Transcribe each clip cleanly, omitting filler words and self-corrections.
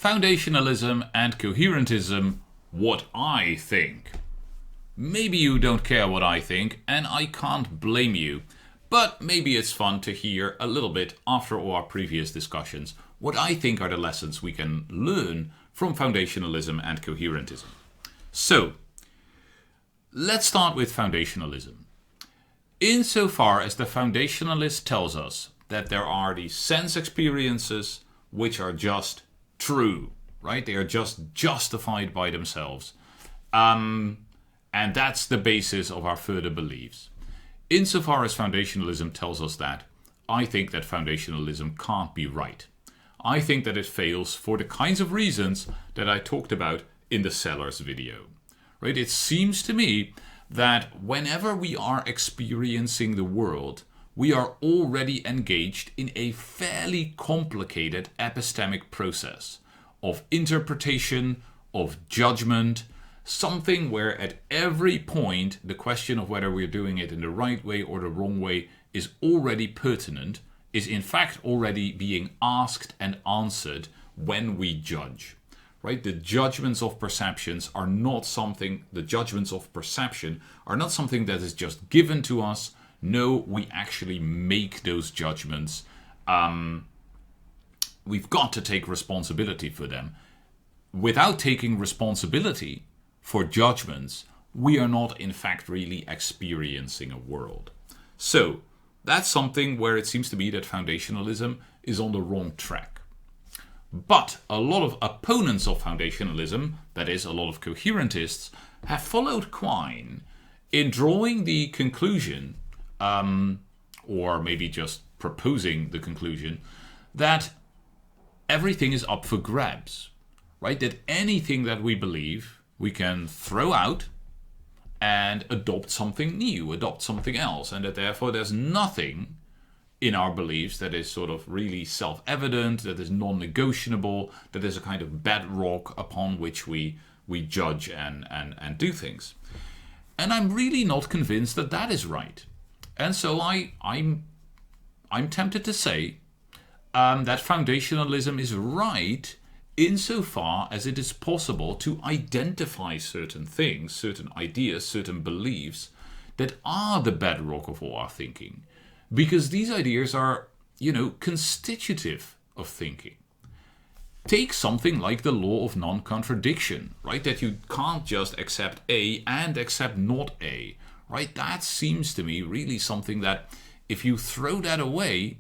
Foundationalism and Coherentism, what I think. Maybe you don't care what I think, and I can't blame you. But maybe it's fun to hear a little bit, after all our previous discussions, what I think are the lessons we can learn from foundationalism and coherentism. So, let's start with foundationalism. Insofar as the foundationalist tells us that there are these sense experiences which are just true, right? They are just justified by themselves. And that's the basis of our further beliefs. Insofar as foundationalism tells us that, I think that foundationalism can't be right. I think that it fails for the kinds of reasons that I talked about in the Sellers video. Right? It seems to me that whenever we are experiencing the world, we are already engaged in a fairly complicated epistemic process of interpretation, of judgment, something where at every point the question of whether we're doing it in the right way or the wrong way is already pertinent, is in fact already being asked and answered when we judge. Right? The judgments of perceptions are not something, the judgments of perception are not something that is just given to us. No, we actually make those judgments. We've got to take responsibility for them. Without taking responsibility for judgments, we are not in fact really experiencing a world. So, that's something where it seems to be that foundationalism is on the wrong track. But a lot of opponents of foundationalism, that is, a lot of coherentists, have followed Quine in drawing the conclusion, or maybe just proposing the conclusion, that everything is up for grabs. Right? That anything that we believe, we can throw out and adopt something new, adopt something else, and that therefore there's nothing in our beliefs that is sort of really self-evident, that is non-negotiable, that is a kind of bedrock upon which we judge and do things. And I'm really not convinced that that is right. And so I'm tempted to say that foundationalism is right insofar as it is possible to identify certain things, certain ideas, certain beliefs that are the bedrock of all our thinking. Because these ideas are, constitutive of thinking. Take something like the law of non-contradiction, right? That you can't just accept A and accept not A, right? That seems to me really something that if you throw that away,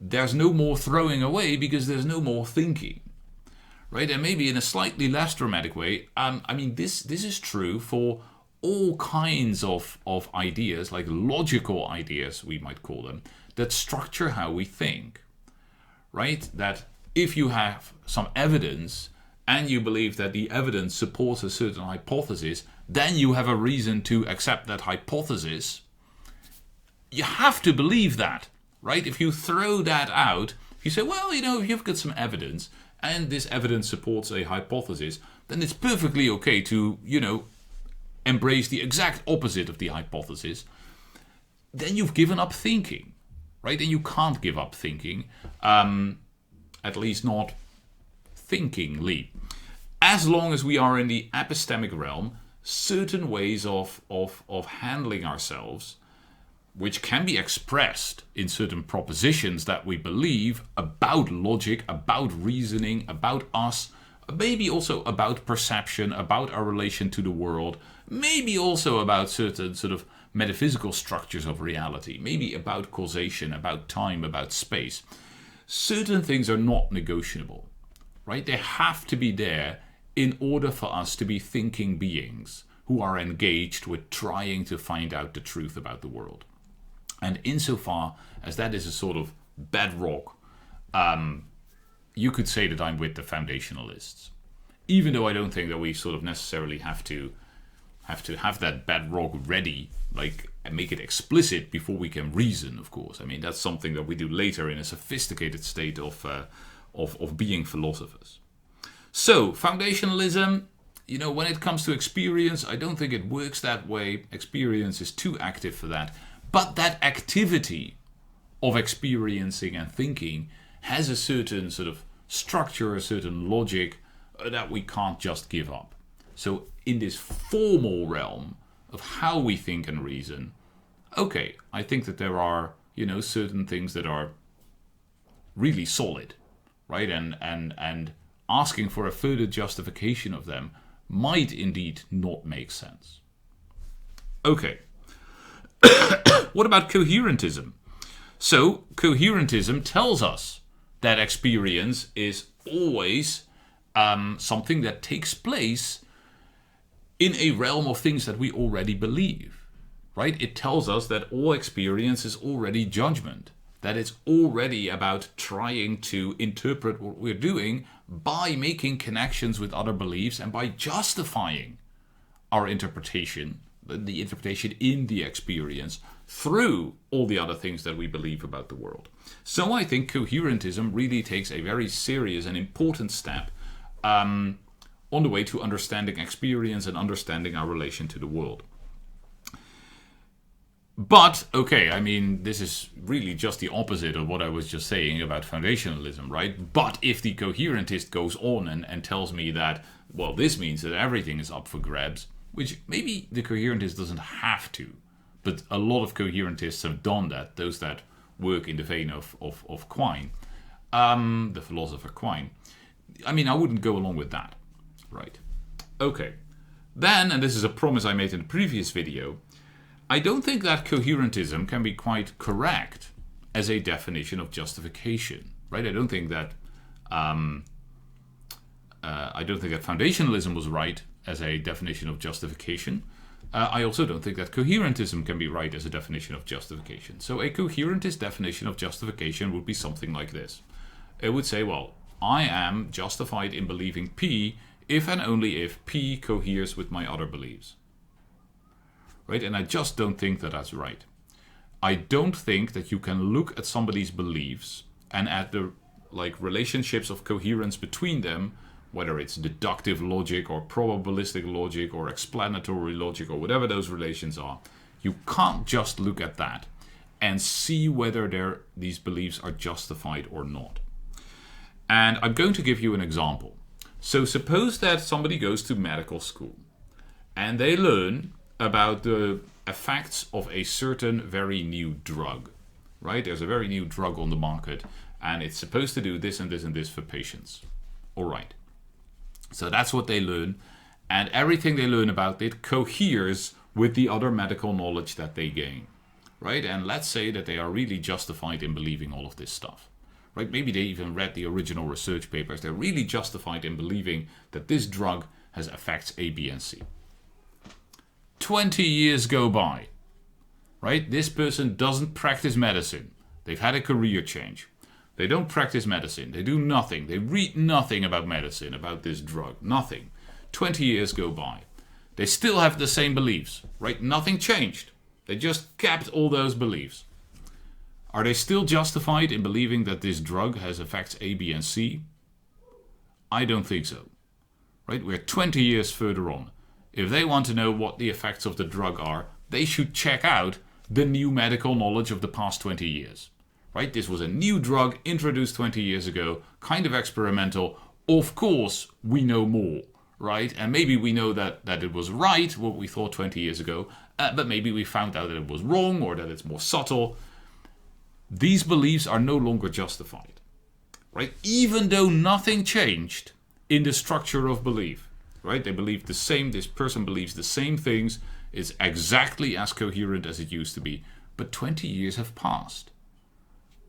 there's no more throwing away because there's no more thinking. Right, and maybe in a slightly less dramatic way, this is true for all kinds of ideas, like logical ideas, we might call them, that structure how we think. Right, that if you have some evidence and you believe that the evidence supports a certain hypothesis, then you have a reason to accept that hypothesis. You have to believe that, right? If you throw that out, if you say, well, if you've got some evidence, and this evidence supports a hypothesis, then it's perfectly okay to, embrace the exact opposite of the hypothesis. Then you've given up thinking, right? And you can't give up thinking, at least not thinkingly. As long as we are in the epistemic realm, certain ways of handling ourselves, which can be expressed in certain propositions that we believe about logic, about reasoning, about us, maybe also about perception, about our relation to the world, maybe also about certain sort of metaphysical structures of reality, maybe about causation, about time, about space. Certain things are not negotiable, right? They have to be there in order for us to be thinking beings who are engaged with trying to find out the truth about the world. And insofar as that is a sort of bedrock, you could say that I'm with the foundationalists. Even though I don't think that we sort of necessarily have to have that bedrock ready, and make it explicit before we can reason, of course. I mean, that's something that we do later in a sophisticated state of being philosophers. So, foundationalism, when it comes to experience, I don't think it works that way. Experience is too active for that. But that activity of experiencing and thinking has a certain sort of structure, a certain logic that we can't just give up. So in this formal realm of how we think and reason, okay, I think that there are, certain things that are really solid, right? And asking for a further justification of them might indeed not make sense. Okay. What about coherentism? So, coherentism tells us that experience is always something that takes place in a realm of things that we already believe, right? It tells us that all experience is already judgment, that it's already about trying to interpret what we're doing by making connections with other beliefs and by justifying our interpretation, the interpretation in the experience, through all the other things that we believe about the world. So I think coherentism really takes a very serious and important step on the way to understanding experience and understanding our relation to the world. But, okay, I mean, this is really just the opposite of what I was just saying about foundationalism, right? But if the coherentist goes on and tells me that, well, this means that everything is up for grabs, which maybe the coherentist doesn't have to, but a lot of coherentists have done that, those that work in the vein of Quine, the philosopher Quine. I mean, I wouldn't go along with that, right? Okay. Then, and this is a promise I made in the previous video, I don't think that coherentism can be quite correct as a definition of justification, right? I don't think that foundationalism was right as a definition of justification. I also don't think that coherentism can be right as a definition of justification. So a coherentist definition of justification would be something like this. It would say, well, I am justified in believing P if and only if P coheres with my other beliefs. Right? And I just don't think that that's right. I don't think that you can look at somebody's beliefs and at the relationships of coherence between them, whether it's deductive logic or probabilistic logic or explanatory logic or whatever those relations are. You can't just look at that and see whether these beliefs are justified or not. And I'm going to give you an example. So suppose that somebody goes to medical school and they learn about the effects of a certain very new drug, right? There's a very new drug on the market and it's supposed to do this and this and this for patients. All right. So that's what they learn, and everything they learn about it coheres with the other medical knowledge that they gain, right? And let's say that they are really justified in believing all of this stuff, right? Maybe they even read the original research papers. They're really justified in believing that this drug has effects A, B, and C. 20 years go by, right? This person doesn't practice medicine. They've had a career change. They don't practice medicine. They do nothing. They read nothing about medicine, about this drug. Nothing. 20 years go by. They still have the same beliefs, right? Nothing changed. They just kept all those beliefs. Are they still justified in believing that this drug has effects A, B, and C? I don't think so, right? We're 20 years further on. If they want to know what the effects of the drug are, they should check out the new medical knowledge of the past 20 years. Right? This was a new drug introduced 20 years ago, kind of experimental. Of course, we know more, right? And maybe we know that it was right, what we thought 20 years ago, but maybe we found out that it was wrong or that it's more subtle. These beliefs are no longer justified, right? Even though nothing changed in the structure of belief, right? They believe the same, this person believes the same things, it's exactly as coherent as it used to be, but 20 years have passed.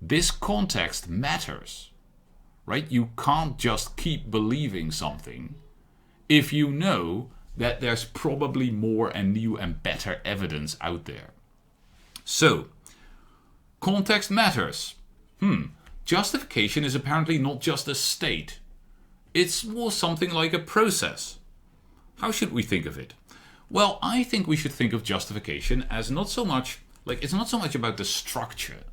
This context matters, right? You can't just keep believing something if you know that there's probably more and new and better evidence out there. So, context matters. Justification is apparently not just a state. It's more something like a process. How should we think of it? Well, I think we should think of justification as not so much, it's not so much about the structure.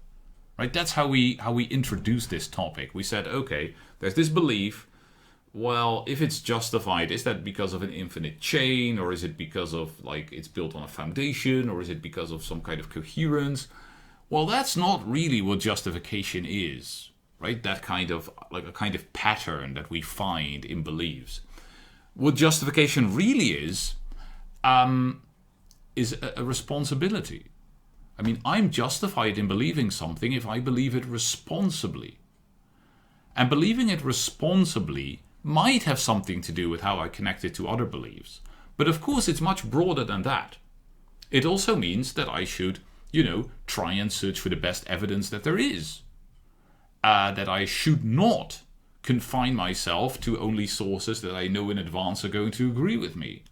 Right, that's how we introduced this topic. We said, okay, there's this belief. Well, if it's justified, is that because of an infinite chain, or is it because of it's built on a foundation, or is it because of some kind of coherence? Well, that's not really what justification is. right? That kind of, like a kind of pattern that we find in beliefs. What justification really is a responsibility. I mean, I'm justified in believing something if I believe it responsibly. And believing it responsibly might have something to do with how I connect it to other beliefs. But of course, it's much broader than that. It also means that I should, try and search for the best evidence that there is. That I should not confine myself to only sources that I know in advance are going to agree with me.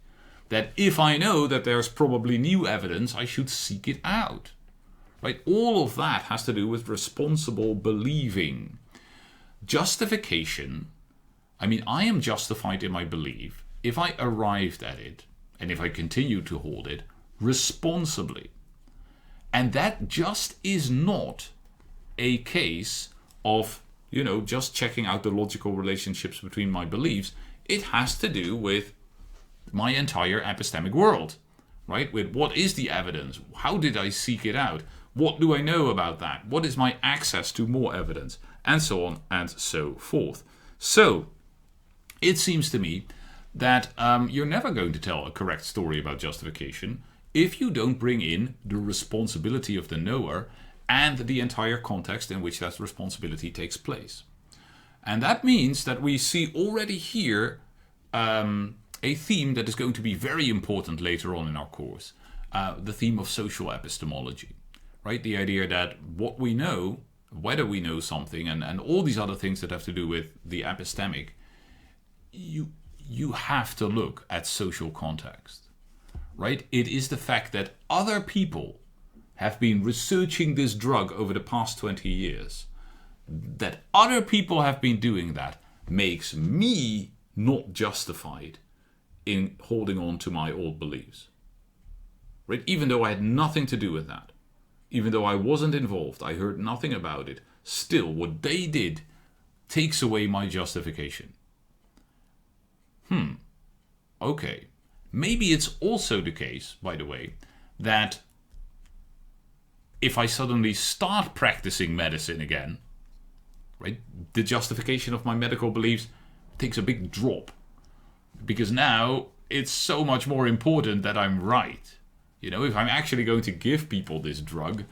That if I know that there's probably new evidence, I should seek it out. Right? All of that has to do with responsible believing. Justification, I mean, I am justified in my belief if I arrived at it, and if I continue to hold it, responsibly. And that just is not a case of, just checking out the logical relationships between my beliefs. It has to do with my entire epistemic world, right? With what is the evidence? How did I seek it out? What do I know about that? What is my access to more evidence? And so on and so forth. So, it seems to me that you're never going to tell a correct story about justification if you don't bring in the responsibility of the knower and the entire context in which that responsibility takes place. And that means that we see already here a theme that is going to be very important later on in our course, the theme of social epistemology, right? The idea that what we know, whether we know something, and all these other things that have to do with the epistemic, you have to look at social context, right? It is the fact that other people have been researching this drug over the past 20 years, that other people have been doing that, makes me not justified in holding on to my old beliefs, right? Even though I had nothing to do with that, even though I wasn't involved, I heard nothing about it, still what they did takes away my justification. Okay. Maybe it's also the case, by the way, that if I suddenly start practicing medicine again, right, the justification of my medical beliefs takes a big drop. Because now it's so much more important that I'm right. If I'm actually going to give people this drug,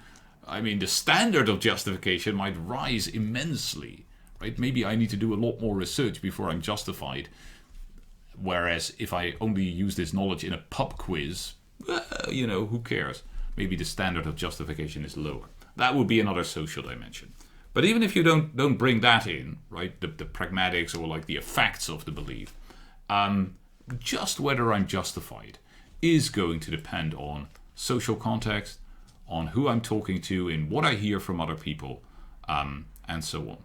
I mean, the standard of justification might rise immensely, right? Maybe I need to do a lot more research before I'm justified. Whereas if I only use this knowledge in a pub quiz, who cares? Maybe the standard of justification is lower. That would be another social dimension. But even if you don't bring that in, right, the pragmatics or like the effects of the belief, just whether I'm justified is going to depend on social context, on who I'm talking to, in what I hear from other people, and so on.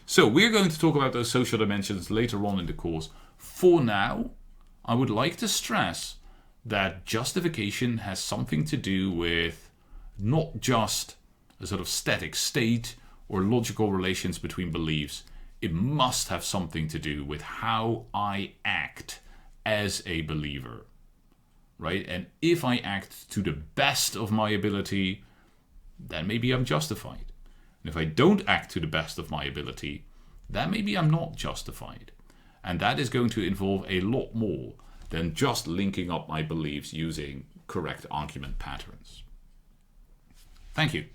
So we're going to talk about those social dimensions later on in the course. For now, I would like to stress that justification has something to do with not just a sort of static state or logical relations between beliefs. It must have something to do with how I act as a believer, right? And if I act to the best of my ability, then maybe I'm justified. And if I don't act to the best of my ability, then maybe I'm not justified. And that is going to involve a lot more than just linking up my beliefs using correct argument patterns. Thank you.